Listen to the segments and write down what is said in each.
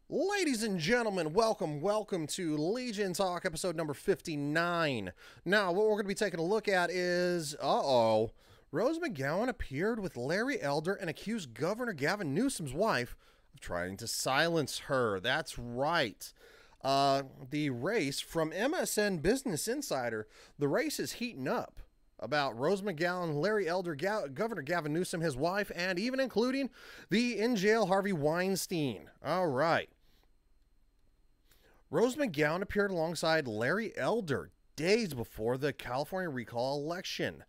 Ladies and gentlemen, welcome to Legion Talk, episode number 59. Now, what we're going to be taking a look at is, Rose McGowen appeared with Larry Elder and accused Governor Gavin Newsom's wife of trying to silence her. That's right. The race from MSN Business Insider, the race is heating up about Rose McGowan, Larry Elder, Governor Gavin Newsom, his wife, and even including the in-jail Harvey Weinstein. All right. Rose McGowan appeared alongside Larry Elder days before the California recall election.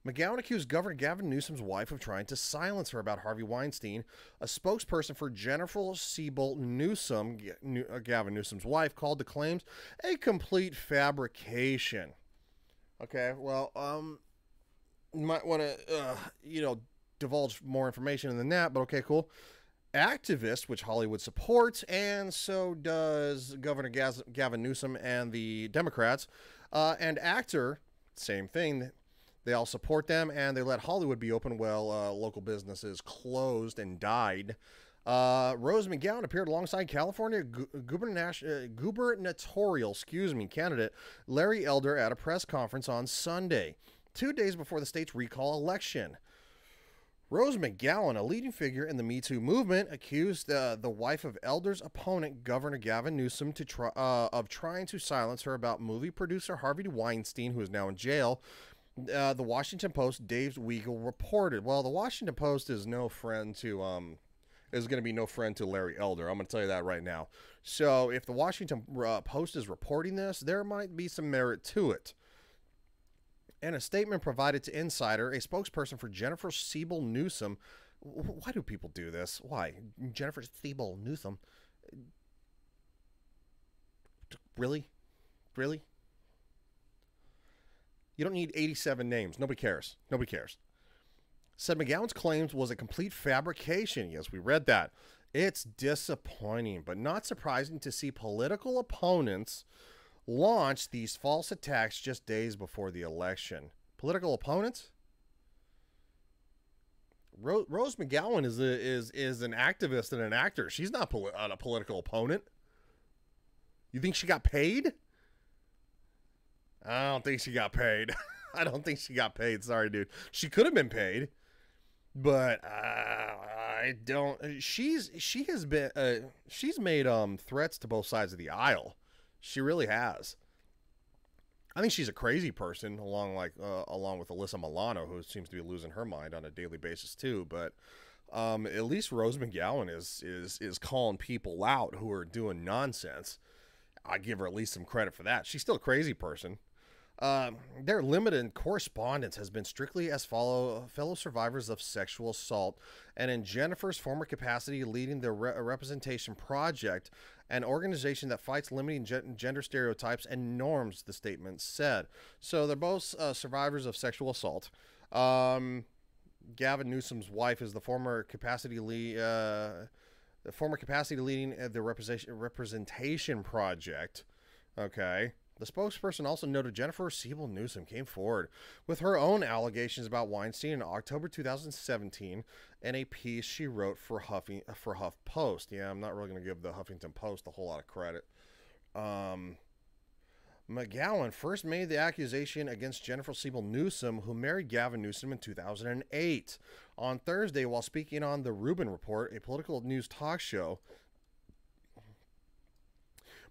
McGowan accused Governor Gavin Newsom's wife of trying to silence her about Harvey Weinstein. A spokesperson for Jennifer Siebel Newsom, Gavin Newsom's wife, called the claims a complete fabrication. Okay, well, you might want to, divulge more information than that, but okay, cool. Activist, which Hollywood supports, and so does Governor Gavin Newsom and the Democrats, and actor, same thing. They all support them, and they let Hollywood be open while local businesses closed and died. Rose McGowan appeared alongside California gubernatorial candidate Larry Elder at a press conference on Sunday, 2 days before the state's recall election. Rose McGowan, a leading figure in the Me Too movement, accused the wife of Elder's opponent, Governor Gavin Newsom, of trying to silence her about movie producer Harvey Weinstein, who is now in jail. The Washington Post, Dave Weigel, reported. Well, the Washington Post is no friend to is going to be no friend to Larry Elder. I'm going to tell you that right now. So if the Washington Post is reporting this, there might be some merit to it. In a statement provided to Insider, a spokesperson for Jennifer Siebel Newsom, why do people do this? Why? Jennifer Siebel Newsom? Really? Really? You don't need 87 names. Nobody cares. Nobody cares. Said McGowan's claims was a complete fabrication. Yes, we read that. It's disappointing, but not surprising to see political opponents launch these false attacks just days before the election. Political opponents? Rose McGowan is an activist and an actor. She's not a political opponent. You think she got paid? I don't think she got paid. I don't think she got paid. Sorry, dude. She could have been paid, but I don't. She's made threats to both sides of the aisle. She really has. I think she's a crazy person, along with Alyssa Milano, who seems to be losing her mind on a daily basis too. But at least Rose McGowan is calling people out who are doing nonsense. I give her at least some credit for that. She's still a crazy person. Their limited correspondence has been strictly as fellow survivors of sexual assault, and in Jennifer's former capacity leading the Representation Project, an organization that fights limiting gender stereotypes and norms, the statement said. So they're both survivors of sexual assault. Gavin Newsom's wife is the former capacity leading the Representation Project. Okay. The spokesperson also noted Jennifer Siebel Newsom came forward with her own allegations about Weinstein in October 2017 in a piece she wrote for HuffPost. Yeah, I'm not really going to give the Huffington Post a whole lot of credit. McGowan first made the accusation against Jennifer Siebel Newsom, who married Gavin Newsom in 2008. On Thursday, while speaking on the Rubin Report, a political news talk show,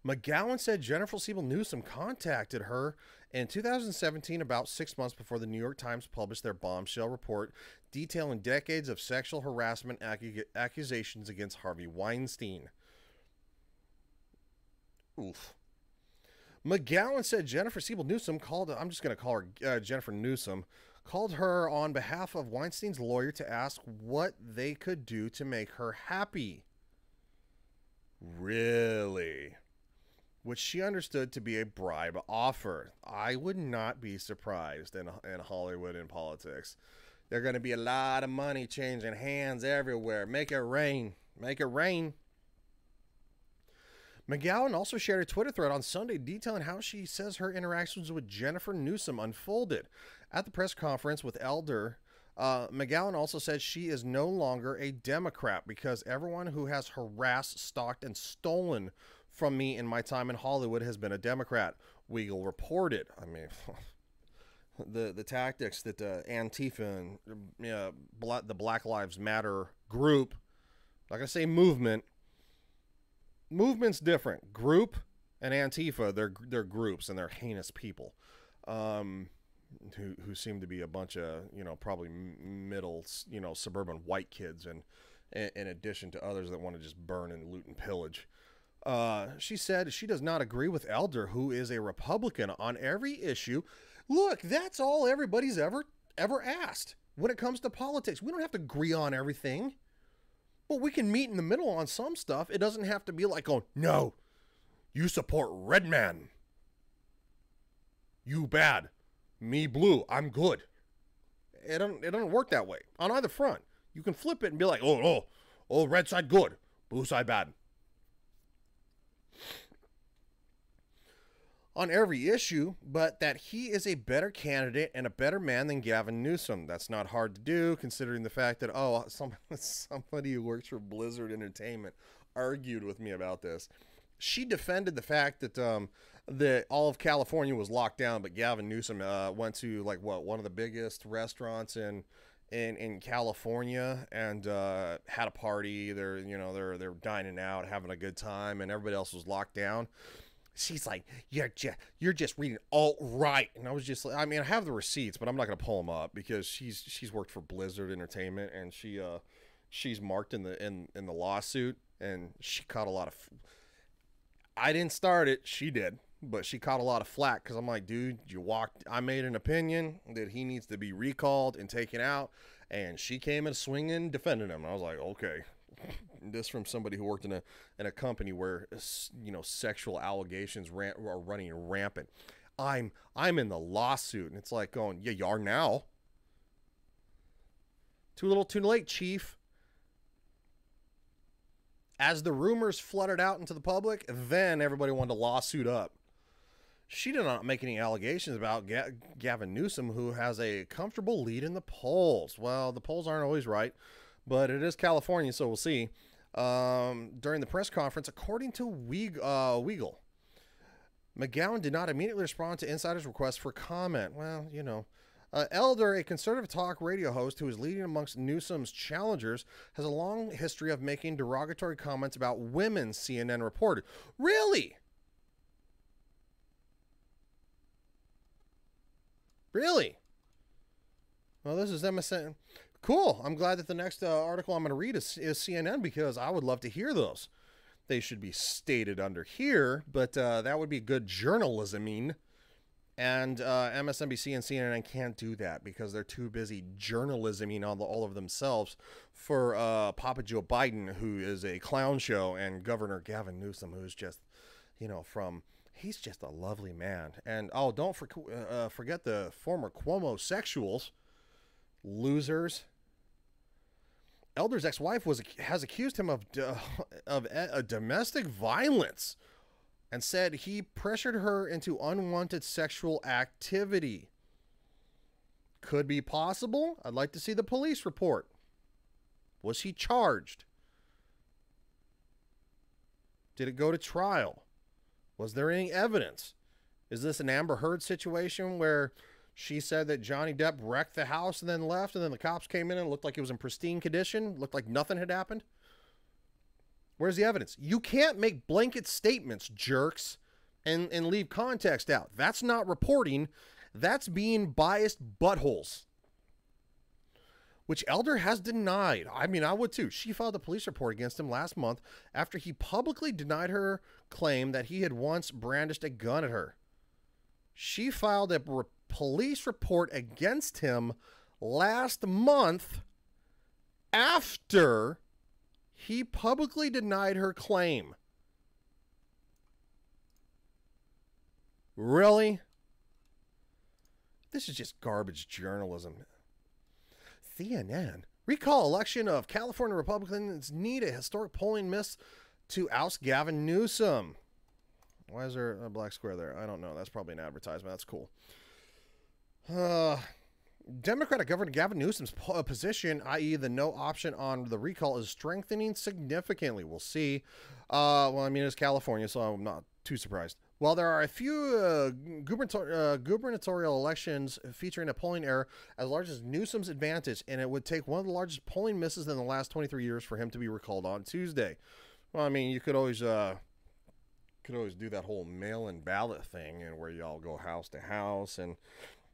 McGowan said Jennifer Siebel Newsom contacted her in 2017, about 6 months before the New York Times published their bombshell report detailing decades of sexual harassment accusations against Harvey Weinstein. Oof. McGowan said Jennifer Siebel Newsom I'm just going to call her Jennifer Newsom, called her on behalf of Weinstein's lawyer to ask what they could do to make her happy. Really? Which she understood to be a bribe offer. I would not be surprised in Hollywood and politics. There's going to be a lot of money changing hands everywhere. Make it rain. Make it rain. McGowan also shared a Twitter thread on Sunday detailing how she says her interactions with Jennifer Newsom unfolded. At the press conference with Elder, McGowen also said she is no longer a Democrat because everyone who has harassed, stalked, and stolen from me in my time in Hollywood has been a Democrat. Weigel reported. I mean, the tactics that Antifa and the Black Lives Matter group, not gonna say movement. Movement's different. Group and Antifa, they're groups and they're heinous people. Who seem to be a bunch of, probably middle, suburban white kids, and in addition to others that want to just burn and loot and pillage. She said she does not agree with Elder, who is a Republican, on every issue. Look, that's all everybody's ever asked when it comes to politics. We don't have to agree on everything, but we can meet in the middle on some stuff. It doesn't have to be like, oh, no, you support red man. You bad. Me blue. I'm good. It doesn't work that way on either front. You can flip it and be like, oh, red side good, blue side bad. On every issue, but that he is a better candidate and a better man than Gavin Newsom. That's not hard to do, considering the fact that, somebody who works for Blizzard Entertainment argued with me about this. She defended the fact that that all of California was locked down, but Gavin Newsom went to one of the biggest restaurants in California and had a party. They're dining out, having a good time, and everybody else was locked down. She's like, you're just reading alt-right. And I was just like, I mean, I have the receipts, but I'm not going to pull them up because she's worked for Blizzard Entertainment, and she's marked in the lawsuit, and she caught a lot of. I didn't start it, she did, but she caught a lot of flack because I'm like, dude, I made an opinion that he needs to be recalled and taken out, and she came in swinging, defending him. And I was like, okay. This from somebody who worked in a company where sexual allegations are running rampant. I'm in the lawsuit, and it's like going, yeah, you are now. Too little, too late, chief. As the rumors flooded out into the public, then everybody wanted to lawsuit up. She did not make any allegations about Gavin Newsom, who has a comfortable lead in the polls. Well, the polls aren't always right, but it is California, so we'll see. During the press conference, according to Weigel, McGowen did not immediately respond to insiders' requests for comment. Well, Elder, a conservative talk radio host who is leading amongst Newsom's challengers, has a long history of making derogatory comments about women, CNN reported. Really? Really? Well, this is MSN. Cool. I'm glad that the next article I'm going to read is CNN, because I would love to hear those. They should be stated under here, but that would be good journalisming. And MSNBC and CNN can't do that because they're too busy journalisming on all of themselves for Papa Joe Biden, who is a clown show, and Governor Gavin Newsom, who's just, he's just a lovely man. And don't forget the former Cuomo sexuals, losers. Elder's ex-wife has accused him of domestic violence, and said he pressured her into unwanted sexual activity. Could be possible. I'd like to see the police report. Was he charged? Did it go to trial? Was there any evidence? Is this an Amber Heard situation where she said that Johnny Depp wrecked the house and then left, and then the cops came in and it looked like it was in pristine condition, looked like nothing had happened? Where's the evidence? You can't make blanket statements, jerks, and leave context out. That's not reporting. That's being biased buttholes. Which Elder has denied. I mean, I would too. She filed a police report against him last month after he publicly denied her claim that he had once brandished a gun at her. She filed a police report against him last month after he publicly denied her claim. Really? This is just garbage journalism. CNN. Recall election of California Republicans need a historic polling miss to oust Gavin Newsom. Why is there a black square there? I don't know. That's probably an advertisement. That's cool. Democratic Governor Gavin Newsom's position, i.e. the no option on the recall, is strengthening significantly. We'll see. Well, I mean, it's California, so I'm not too surprised. While there are a few gubernatorial elections featuring a polling error as large as Newsom's advantage, and it would take one of the largest polling misses in the last 23 years for him to be recalled on Tuesday. Well, I mean, you could always do that whole mail-in ballot thing, and where y'all go house to house and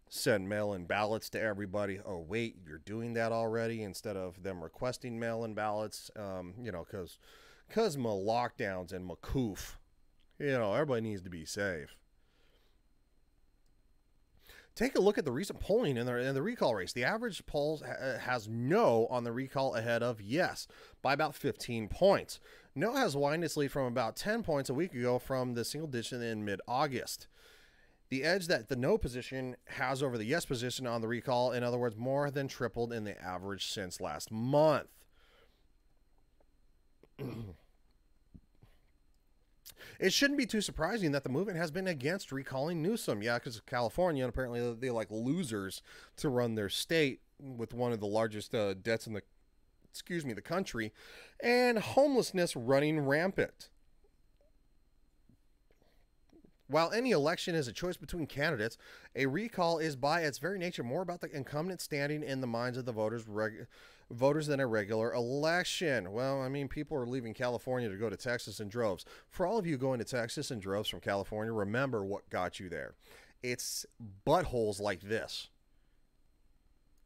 send mail-in ballots to everybody. Oh, wait, you're doing that already instead of them requesting mail-in ballots, because my lockdowns and my coof. Everybody needs to be safe. Take a look at the recent polling in the recall race. The average poll has no on the recall ahead of yes by about 15 points. No has widened its lead from about 10 points a week ago from the single digit in mid-August. The edge that the no position has over the yes position on the recall, in other words, more than tripled in the average since last month. It shouldn't be too surprising that the movement has been against recalling Newsom. Yeah, because of California, and apparently they like losers to run their state with one of the largest debts in the country, and homelessness running rampant. While any election is a choice between candidates, a recall is by its very nature more about the incumbent standing in the minds of the voters than a regular election. Well, I mean, people are leaving California to go to Texas in droves. For all of you going to Texas in droves from California, remember what got you there. It's buttholes like this.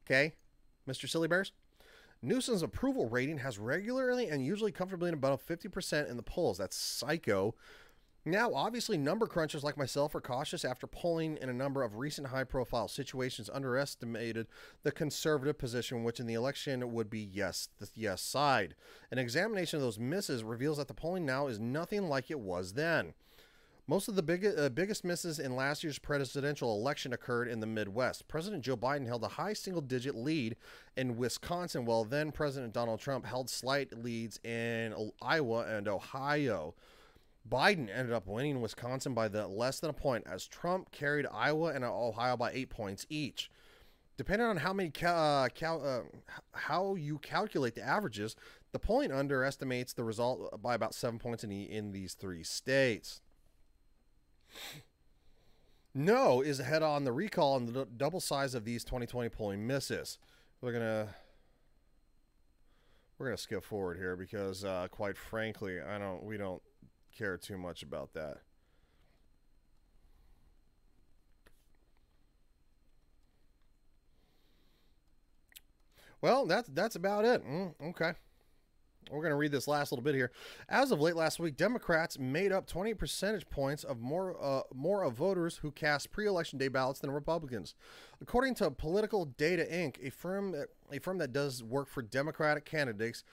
Okay, Mr. Silly Bears? Newsom's approval rating has regularly and usually comfortably above 50% in the polls. That's psycho. Now, obviously, number crunchers like myself are cautious after polling in a number of recent high-profile situations underestimated the conservative position, which in the election would be the yes side. An examination of those misses reveals that the polling now is nothing like it was then. Most of the biggest misses in last year's presidential election occurred in the Midwest. President Joe Biden held a high single-digit lead in Wisconsin, while then President Donald Trump held slight leads in Iowa and Ohio. Biden ended up winning Wisconsin by less than a point, as Trump carried Iowa and Ohio by 8 points each. Depending on how you calculate the averages, the polling underestimates the result by about 7 points in these three states. No is ahead on the recall on the double size of these 2020 polling misses. We're gonna skip forward here because, quite frankly, we don't care too much about that. Well, that's about it. Okay. We're going to read this last little bit here. As of late last week, Democrats made up 20 percentage points of more of voters who cast pre-election day ballots than Republicans. According to Political Data Inc., a firm that does work for Democratic candidates,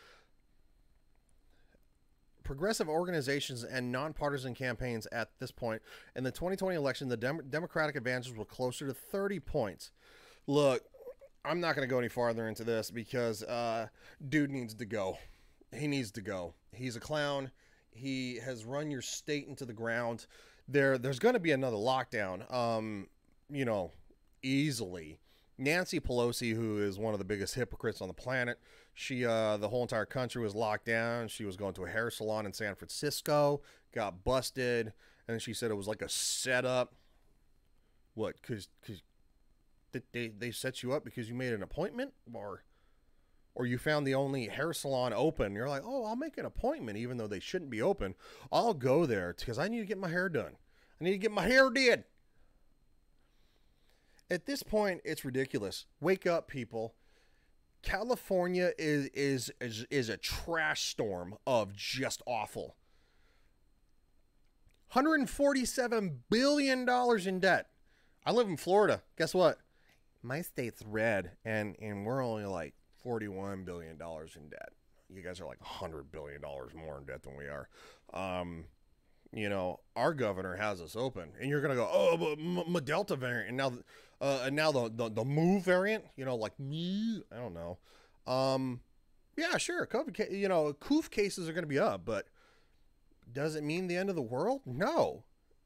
progressive organizations, and nonpartisan campaigns at this point in the 2020 election, the Democratic advantages were closer to 30 points. Look, I'm not going to go any farther into this because dude needs to go. He needs to go. He's a clown. He has run your state into the ground. There's going to be another lockdown, easily. Nancy Pelosi, who is one of the biggest hypocrites on the planet, the whole entire country was locked down. She was going to a hair salon in San Francisco, got busted, and she said it was like a setup. What? Because they set you up because you made an appointment, or you found the only hair salon open. You're like, oh, I'll make an appointment, even though they shouldn't be open. I'll go there because I need to get my hair done. I need to get my hair did. At this point, it's ridiculous. Wake up, people. California is a trash storm of just awful. $147 billion in debt. I live in Florida. Guess what? My state's red, and we're only like $41 billion in debt. You guys are like $100 billion more in debt than we are. Our governor has us open, and you're gonna go, oh, but my Delta variant, and now the move variant, like me, I don't know. Yeah, sure, COVID, coof cases are gonna be up, but does it mean the end of the world? No.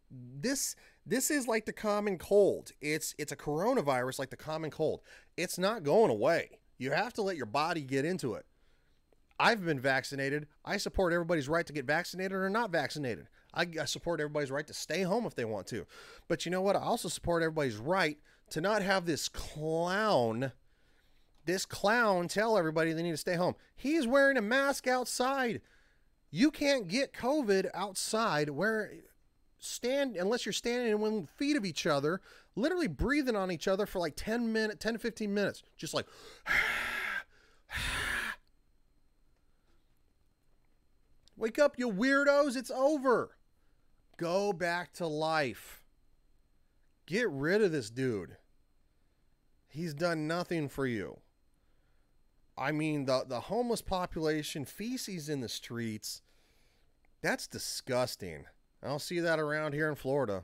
This is like the common cold. It's a coronavirus like the common cold. It's not going away. You have to let your body get into it. I've been vaccinated. I support everybody's right to get vaccinated or not vaccinated. I support everybody's right to stay home if they want to. But you know what? I also support everybody's right to not have this clown tell everybody they need to stay home. He's wearing a mask outside. You can't get COVID outside unless you're standing in 1 feet of each other, literally breathing on each other for like 10 to 15 minutes. Just like, wake up, you weirdos. It's over. Go back to life. Get rid of this dude. He's done nothing for you. I mean, the homeless population, feces in the streets, that's disgusting. I don't see that around here in Florida.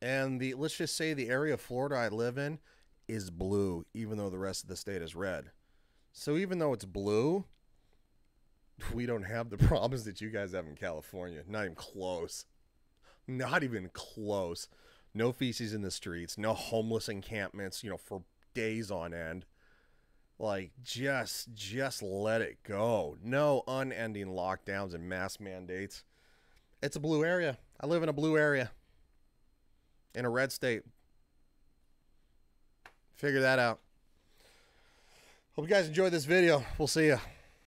And let's just say the area of Florida I live in is blue, even though the rest of the state is red. So even though it's blue, we don't have the problems that you guys have in California. Not even close. Not even close. No feces in the streets. No homeless encampments, for days on end. Like, just let it go. No unending lockdowns and mask mandates. It's a blue area. I live in a blue area. In a red state. Figure that out. Hope you guys enjoyed this video. We'll see ya.